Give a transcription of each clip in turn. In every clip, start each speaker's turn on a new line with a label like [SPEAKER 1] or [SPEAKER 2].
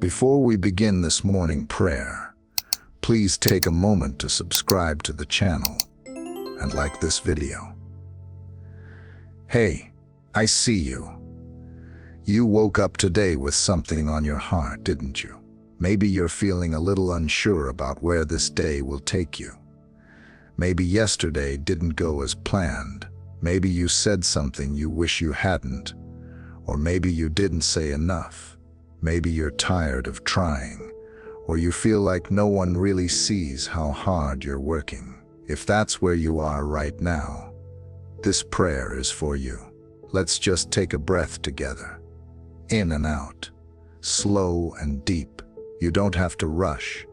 [SPEAKER 1] Before we begin this morning prayer, please take a moment to subscribe to the channel and like this video. Hey, I see you. You woke up today with something on your heart, didn't you? Maybe you're feeling a little unsure about where this day will take you. Maybe yesterday didn't go as planned. Maybe you said something you wish you hadn't. Or maybe you didn't say enough. Maybe you're tired of trying. Or you feel like no one really sees how hard you're working. If that's where you are right now, this prayer is for you. Let's just take a breath together. In and out. Slow and deep. You don't have to rush.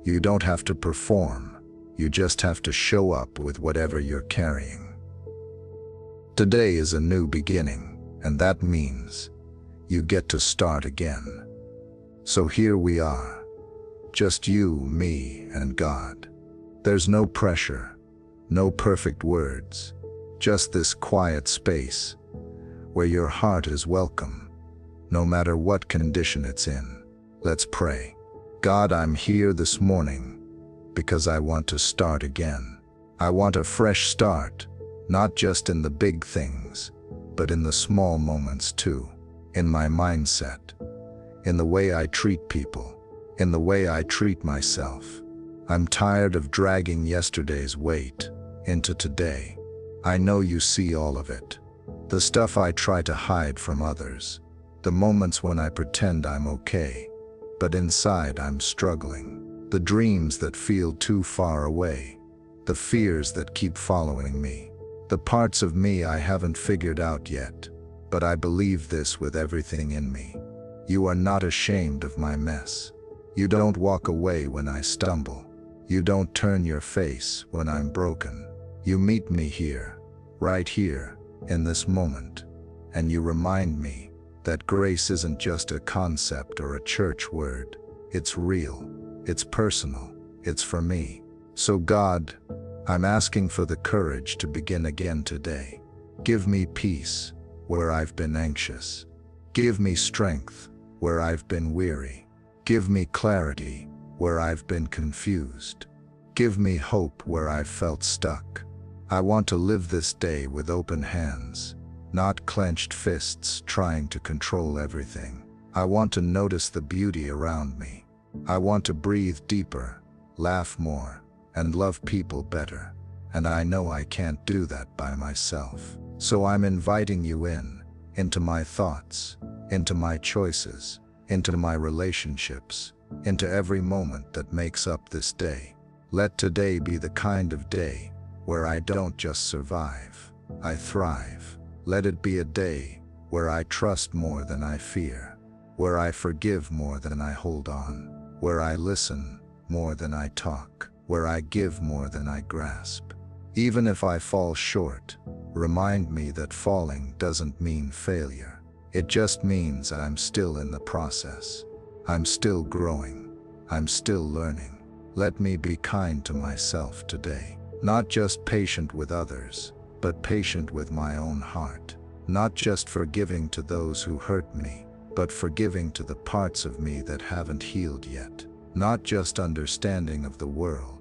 [SPEAKER 1] You don't have to perform. You just have to show up with whatever you're carrying. Today is a new beginning, and that means you get to start again. So here we are. Just you, me, and God. There's no pressure, no perfect words, just this quiet space where your heart is welcome, no matter what condition it's in. Let's pray. God, I'm here this morning because I want to start again. I want a fresh start, not just in the big things, but in the small moments too. In my mindset, in the way I treat people, in the way I treat myself. I'm tired of dragging yesterday's weight into today. I know you see all of it. The stuff I try to hide from others. The moments when I pretend I'm okay, but inside I'm struggling. The dreams that feel too far away. The fears that keep following me. The parts of me I haven't figured out yet, but I believe this with everything in me. You are not ashamed of my mess. You don't walk away when I stumble. You don't turn your face when I'm broken. You meet me here, right here, in this moment, and you remind me that grace isn't just a concept or a church word. It's real, it's personal, it's for me. So God, I'm asking for the courage to begin again today. Give me peace where I've been anxious. Give me strength where I've been weary. Give me clarity where I've been confused. Give me hope where I've felt stuck. I want to live this day with open hands, not clenched fists trying to control everything. I want to notice the beauty around me. I want to breathe deeper, laugh more, and love people better. And I know I can't do that by myself. So I'm inviting you into my thoughts, into my choices, into my relationships, into every moment that makes up this day. Let today be the kind of day where I don't just survive, I thrive. Let it be a day where I trust more than I fear, where I forgive more than I hold on, where I listen more than I talk, where I give more than I grasp. Even if I fall short, remind me that falling doesn't mean failure. It just means I'm still in the process. I'm still growing. I'm still learning. Let me be kind to myself today. Not just patient with others, but patient with my own heart. Not just forgiving to those who hurt me, but forgiving to the parts of me that haven't healed yet. Not just understanding of the world,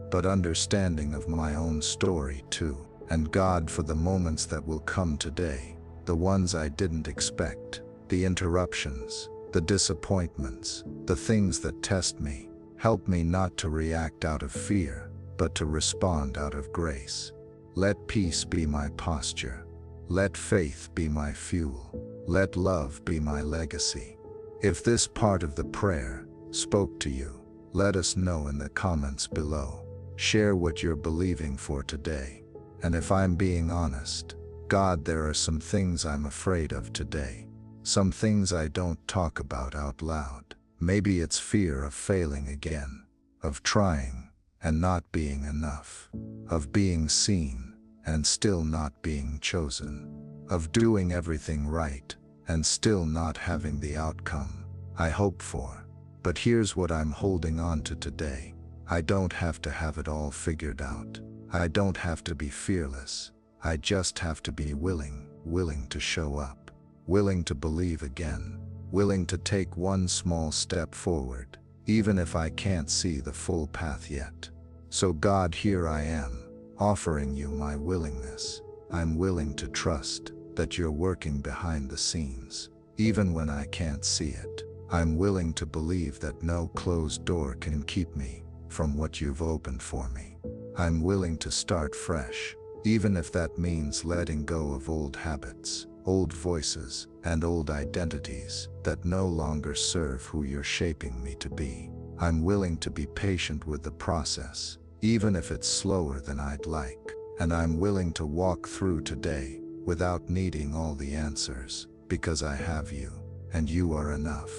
[SPEAKER 1] but understanding of my own story too. And God, for the moments that will come today, the ones I didn't expect, the interruptions, the disappointments, the things that test me, help me not to react out of fear, but to respond out of grace. Let peace be my posture. Let faith be my fuel. Let love be my legacy. If this part of the prayer spoke to you, let us know in the comments below. Share what you're believing for today. And if I'm being honest, God, there are some things I'm afraid of today. Some things I don't talk about out loud. Maybe it's fear of failing again, of trying and not being enough, of being seen and still not being chosen, of doing everything right and still not having the outcome I hope for. But here's what I'm holding on to today. I don't have to have it all figured out. I don't have to be fearless. I just have to be willing to show up, willing to believe again, willing to take one small step forward, even if I can't see the full path yet. So God, here I am, offering you my willingness. I'm willing to trust that you're working behind the scenes, even when I can't see it. I'm willing to believe that no closed door can keep me from what you've opened for me. I'm willing to start fresh, even if that means letting go of old habits, old voices, and old identities that no longer serve who you're shaping me to be. I'm willing to be patient with the process, even if it's slower than I'd like. And I'm willing to walk through today without needing all the answers, because I have you, and you are enough.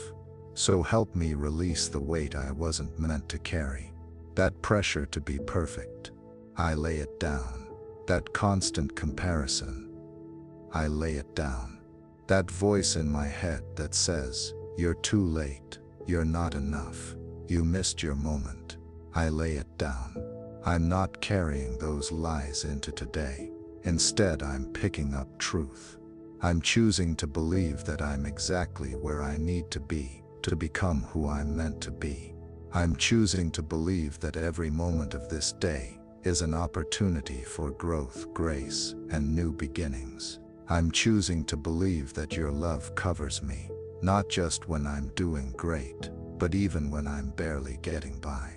[SPEAKER 1] So help me release the weight I wasn't meant to carry. That pressure to be perfect, I lay it down. That constant comparison, I lay it down. That voice in my head that says, you're too late, you're not enough, you missed your moment, I lay it down. I'm not carrying those lies into today. Instead, I'm picking up truth. I'm choosing to believe that I'm exactly where I need to be to become who I'm meant to be. I'm choosing to believe that every moment of this day is an opportunity for growth, grace, and new beginnings. I'm choosing to believe that your love covers me, not just when I'm doing great, but even when I'm barely getting by.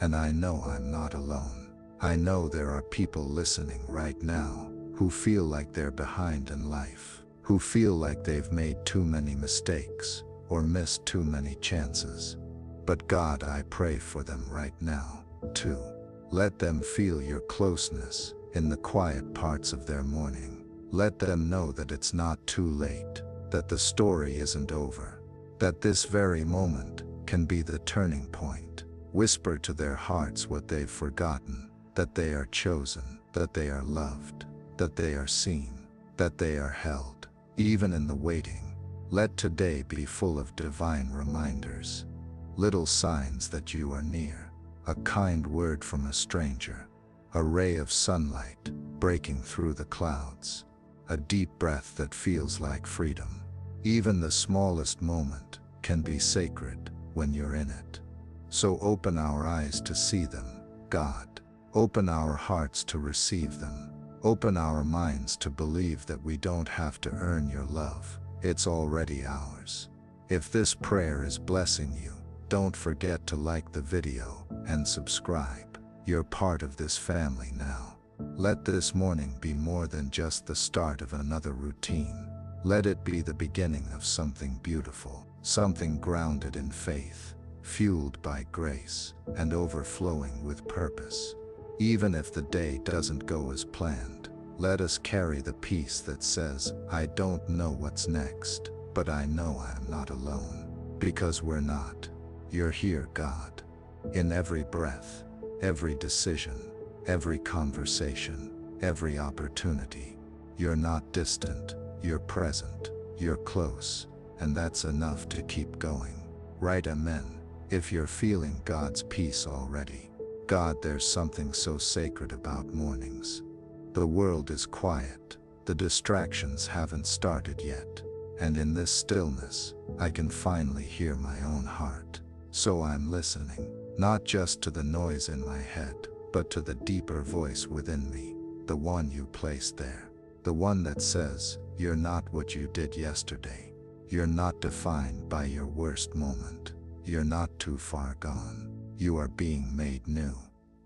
[SPEAKER 1] And I know I'm not alone. I know there are people listening right now who feel like they're behind in life, who feel like they've made too many mistakes or missed too many chances. But God, I pray for them right now, too. Let them feel your closeness in the quiet parts of their morning. Let them know that it's not too late, that the story isn't over, that this very moment can be the turning point. Whisper to their hearts what they've forgotten, that they are chosen, that they are loved, that they are seen, that they are held, even in the waiting. Let today be full of divine reminders, little signs that you are near, a kind word from a stranger, a ray of sunlight breaking through the clouds, a deep breath that feels like freedom. Even the smallest moment can be sacred when you're in it. So open our eyes to see them, God. Open our hearts to receive them. Open our minds to believe that we don't have to earn your love. It's already ours. If this prayer is blessing you, don't forget to like the video and subscribe. You're part of this family now. Let this morning be more than just the start of another routine. Let it be the beginning of something beautiful, something grounded in faith, fueled by grace, and overflowing with purpose. Even if the day doesn't go as planned, let us carry the peace that says, I don't know what's next, but I know I'm not alone. Because we're not. You're here, God. In every breath, every decision, every conversation, every opportunity. You're not distant, you're present, you're close, and that's enough to keep going. Write amen if you're feeling God's peace already. God, there's something so sacred about mornings. The world is quiet, the distractions haven't started yet, and in this stillness, I can finally hear my own heart. So I'm listening, not just to the noise in my head, but to the deeper voice within me, the one you placed there, the one that says, you're not what you did yesterday. You're not defined by your worst moment. You're not too far gone. You are being made new,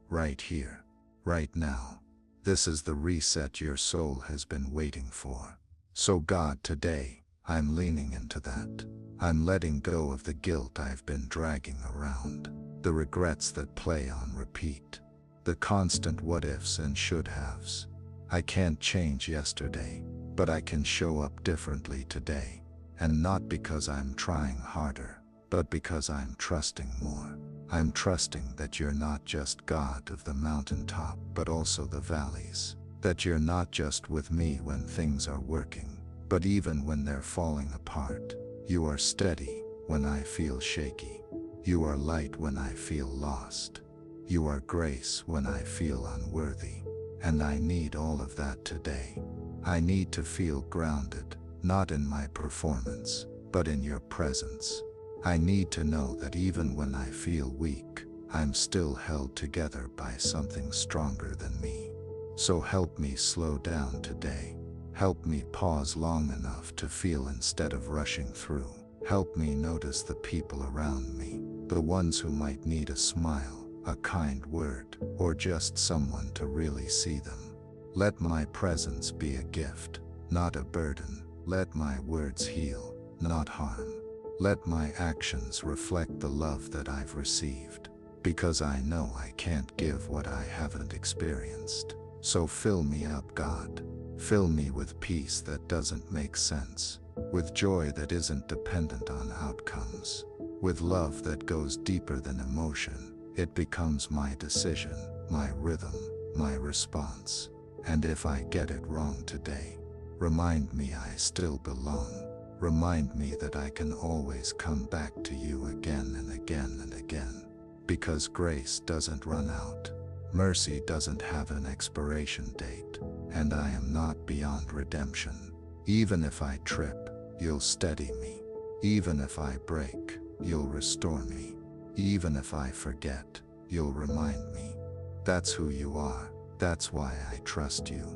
[SPEAKER 1] right here, right now. This is the reset your soul has been waiting for. So God, today, I'm leaning into that. I'm letting go of the guilt I've been dragging around, the regrets that play on repeat, the constant what-ifs and should-haves. I can't change yesterday, but I can show up differently today, and not because I'm trying harder, but because I'm trusting more. I'm trusting that you're not just God of the mountaintop, but also the valleys, that you're not just with me when things are working, but even when they're falling apart. You are steady when I feel shaky. You are light when I feel lost. You are grace when I feel unworthy. And I need all of that today. I need to feel grounded, not in my performance, but in your presence. I need to know that even when I feel weak, I'm still held together by something stronger than me. So help me slow down today. Help me pause long enough to feel instead of rushing through. Help me notice the people around me, the ones who might need a smile, a kind word, or just someone to really see them. Let my presence be a gift, not a burden. Let my words heal, not harm. Let my actions reflect the love that I've received, because I know I can't give what I haven't experienced. So fill me up, God. Fill me with peace that doesn't make sense, with joy that isn't dependent on outcomes, with love that goes deeper than emotion. It becomes my decision, my rhythm, my response. And if I get it wrong today, remind me I still belong. Remind me that I can always come back to you again and again and again. Because grace doesn't run out. Mercy doesn't have an expiration date, and I am not beyond redemption. Even if I trip, you'll steady me. Even if I break, you'll restore me. Even if I forget, you'll remind me. That's who you are. That's why I trust you.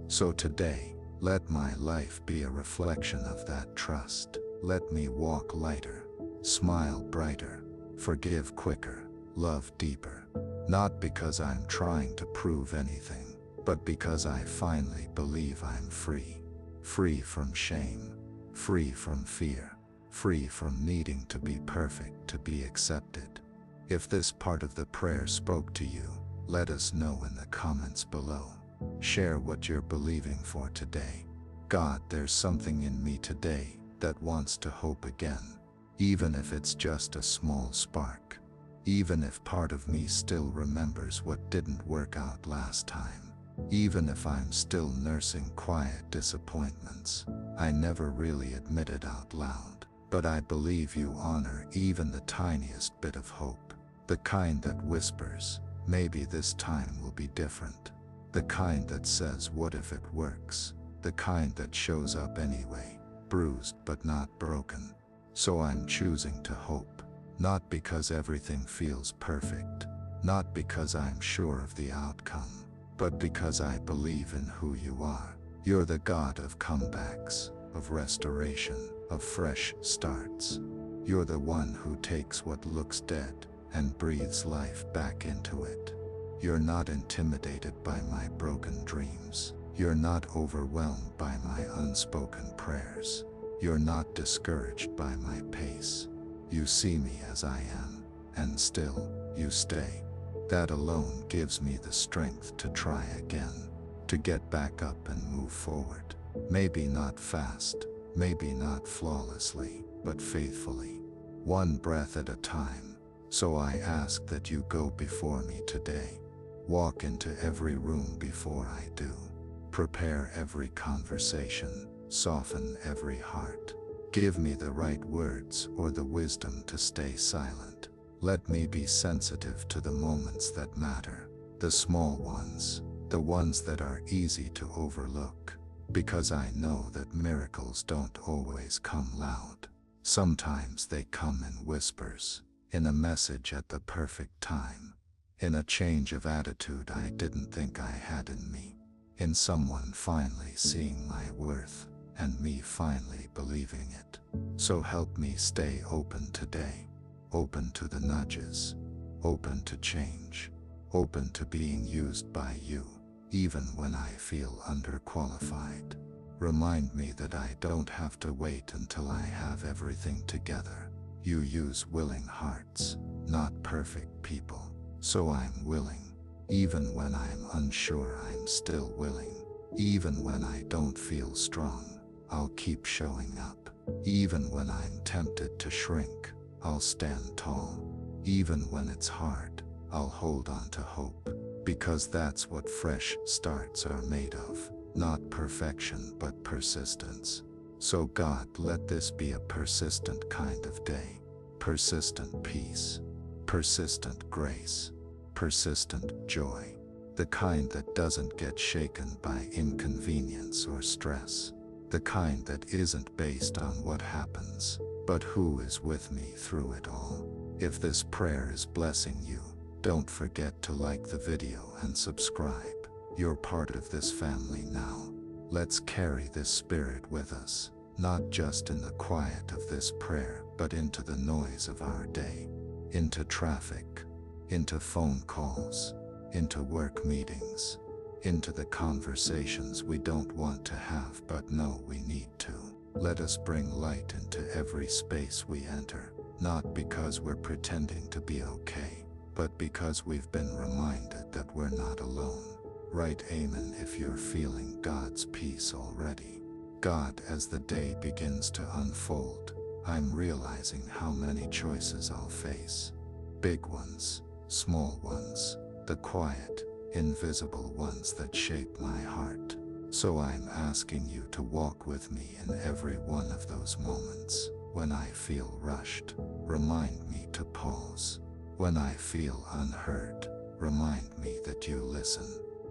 [SPEAKER 1] So today, let my life be a reflection of that trust. Let me walk lighter, smile brighter, forgive quicker, love deeper. Not because I'm trying to prove anything, but because I finally believe I'm free. Free from shame, free from fear, free from needing to be perfect to be accepted. If this part of the prayer spoke to you, let us know in the comments below. Share what you're believing for today. God, there's something in me today that wants to hope again, even if it's just a small spark. Even if part of me still remembers what didn't work out last time. Even if I'm still nursing quiet disappointments I never really admitted out loud. But I believe you honor even the tiniest bit of hope. The kind that whispers, maybe this time will be different. The kind that says, what if it works? The kind that shows up anyway, bruised but not broken. So I'm choosing to hope. Not because everything feels perfect, not because I'm sure of the outcome, but because I believe in who you are. You're the God of comebacks, of restoration, of fresh starts. You're the one who takes what looks dead and breathes life back into it. You're not intimidated by my broken dreams. You're not overwhelmed by my unspoken prayers. You're not discouraged by my pace. You see me as I am, and still, you stay. That alone gives me the strength to try again, to get back up and move forward. Maybe not fast, maybe not flawlessly, but faithfully. One breath at a time. So I ask that you go before me today. Walk into every room before I do. Prepare every conversation, soften every heart. Give me the right words or the wisdom to stay silent. Let me be sensitive to the moments that matter, the small ones, the ones that are easy to overlook, because I know that miracles don't always come loud. Sometimes they come in whispers, in a message at the perfect time, in a change of attitude I didn't think I had in me, in someone finally seeing my worth, and me finally believing it. So help me stay open today, open to the nudges, open to change, open to being used by you, even when I feel underqualified. Remind me that I don't have to wait until I have everything together. You use willing hearts, not perfect people. So I'm willing, even when I'm unsure I'm still willing. Even when I don't feel strong, I'll keep showing up. Even when I'm tempted to shrink, I'll stand tall. Even when it's hard, I'll hold on to hope. Because that's what fresh starts are made of. Not perfection, but persistence. So God, let this be a persistent kind of day. Persistent peace. Persistent grace. Persistent joy. The kind that doesn't get shaken by inconvenience or stress. The kind that isn't based on what happens, but who is with me through it all. If this prayer is blessing you, don't forget to like the video and subscribe. You're part of this family now. Let's carry this spirit with us, not just in the quiet of this prayer, but into the noise of our day, into traffic, into phone calls, into work meetings, into the conversations we don't want to have but know we need to. Let us bring light into every space we enter, not because we're pretending to be okay, but because we've been reminded that we're not alone. Write Amen if you're feeling God's peace already. God, as the day begins to unfold, I'm realizing how many choices I'll face. Big ones, small ones, the quiet, invisible ones that shape my heart. So I'm asking you to walk with me in every one of those moments. When I feel rushed, remind me to pause. When I feel unheard, remind me that you listen.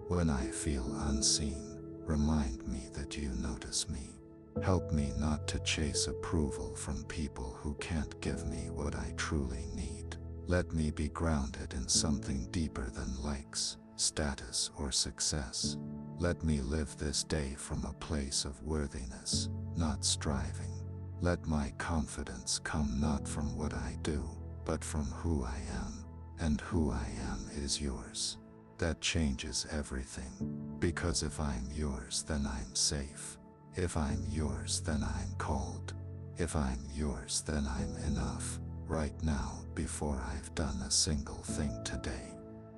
[SPEAKER 1] When I feel unseen, remind me that you notice me. Help me not to chase approval from people who can't give me what I truly need. Let me be grounded in something deeper than likes, status, or success. Let me live this day from a place of worthiness, not striving. Let my confidence come not from what I do, but from who I am, and who I am is yours. That changes everything, because if I'm yours, then I'm safe. If I'm yours, then I'm called. If I'm yours, then I'm enough. Right now, before I've done a single thing today,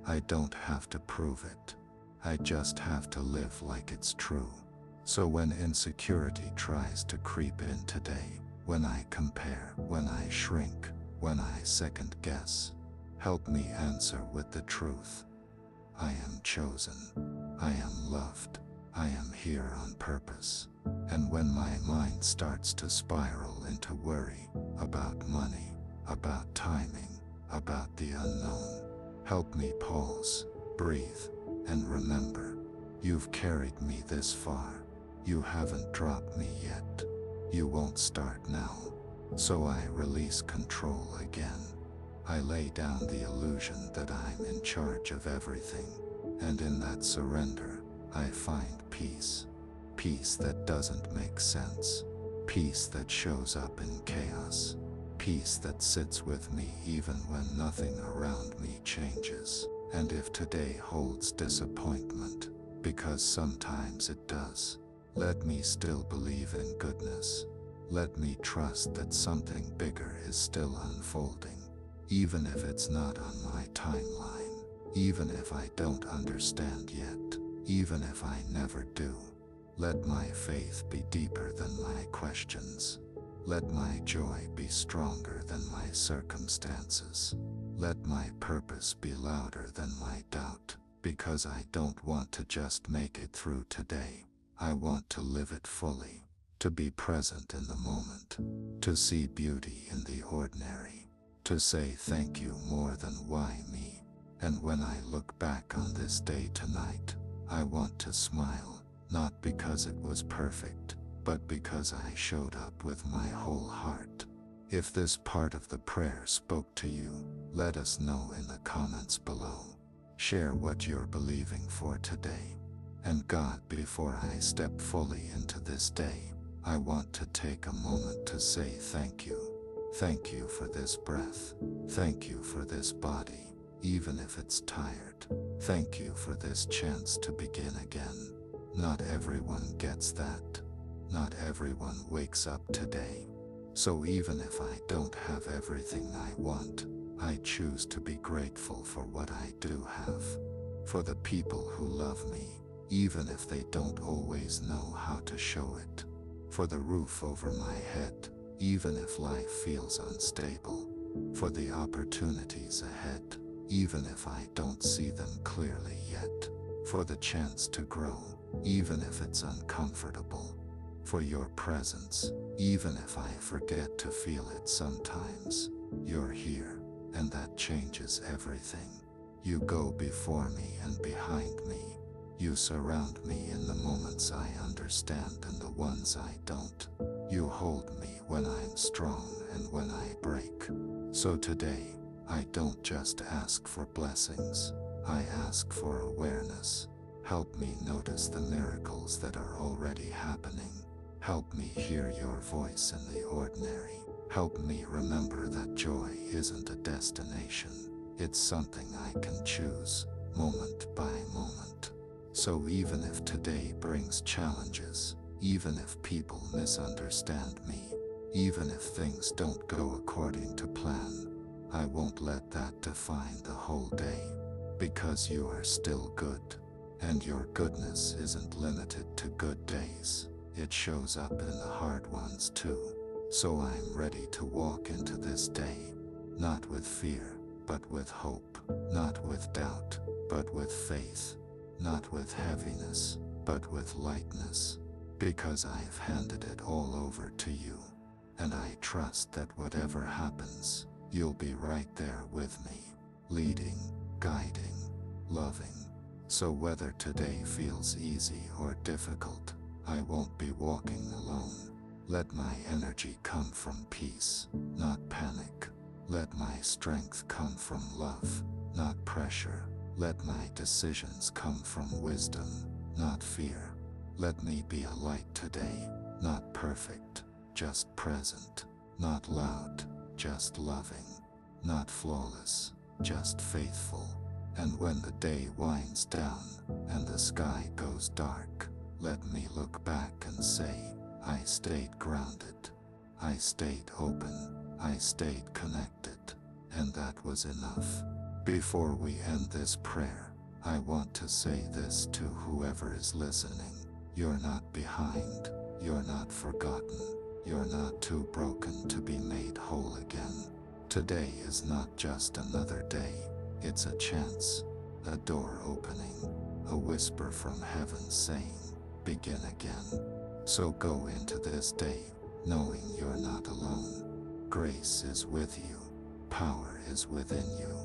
[SPEAKER 1] I don't have to prove it. I just have to live like it's true. So when insecurity tries to creep in today, when I compare, when I shrink, when I second guess, help me answer with the truth. I am chosen. I am loved. I am here on purpose. And when my mind starts to spiral into worry about money, about timing, about the unknown, help me pause, breathe, and remember, you've carried me this far. You haven't dropped me yet. You won't start now. So I release control again. I lay down the illusion that I'm in charge of everything, and in that surrender, I find peace. Peace that doesn't make sense. Peace that shows up in chaos. Peace that sits with me even when nothing around me changes. And if today holds disappointment, because sometimes it does, let me still believe in goodness. Let me trust that something bigger is still unfolding. Even if it's not on my timeline, even if I don't understand yet, even if I never do, let my faith be deeper than my questions. Let my joy be stronger than my circumstances. Let my purpose be louder than my doubt, because I don't want to just make it through today. I want to live it fully, to be present in the moment, to see beauty in the ordinary, to say thank you more than why me. And when I look back on this day tonight, I want to smile, not because it was perfect, but because I showed up with my whole heart. If this part of the prayer spoke to you, let us know in the comments below. Share what you're believing for today. And God, before I step fully into this day, I want to take a moment to say thank you. Thank you for this breath. Thank you for this body, even if it's tired. Thank you for this chance to begin again. Not everyone gets that. Not everyone wakes up today. So even if I don't have everything I want, I choose to be grateful for what I do have. For the people who love me, even if they don't always know how to show it. For the roof over my head, even if life feels unstable. For the opportunities ahead, even if I don't see them clearly yet. For the chance to grow, even if it's uncomfortable. For your presence, even if I forget to feel it sometimes. You're here, and that changes everything. You go before me and behind me. You surround me in the moments I understand and the ones I don't.
[SPEAKER 2] You hold me when I'm strong and when I break. So today, I don't just ask for blessings, I ask for awareness. Help me notice the miracles that are already happening. Help me hear your voice in the ordinary. Help me remember that joy isn't a destination. It's something I can choose, moment by moment. So even if today brings challenges, even if people misunderstand me, even if things don't go according to plan, I won't let that define the whole day. Because you are still good, and your goodness isn't limited to good days. It shows up in the hard ones too. So I'm ready to walk into this day, not with fear, but with hope, not with doubt, but with faith, not with heaviness, but with lightness, because I've handed it all over to you, and I trust that whatever happens, you'll be right there with me, leading, guiding, loving. So whether today feels easy or difficult, I won't be walking alone. Let my energy come from peace, not panic. Let my strength come from love, not pressure. Let my decisions come from wisdom, not fear. Let me be a light today, not perfect, just present, not loud, just loving, not flawless, just faithful. And when the day winds down and the sky goes dark, let me look back and say, I stayed grounded, I stayed open, I stayed connected, and that was enough. Before we end this prayer, I want to say this to whoever is listening. You're not behind, you're not forgotten, you're not too broken to be made whole again. Today is not just another day, it's a chance, a door opening, a whisper from heaven saying, begin again. So go into this day, knowing you're not alone. Grace is with you, power is within you,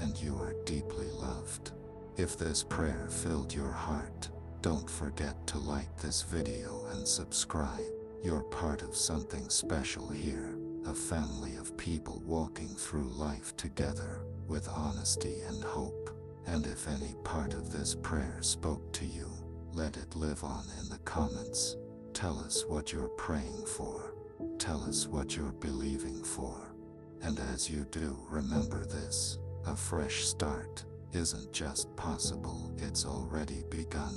[SPEAKER 2] and you are deeply loved. If this prayer filled your heart, don't forget to like this video and subscribe. You're part of something special here, a family of people walking through life together, with honesty and hope. And if any part of this prayer spoke to you, let it live on in the comments. Tell us what you're praying for. Tell us what you're believing for. And as you do, remember this, a fresh start isn't just possible, it's already begun.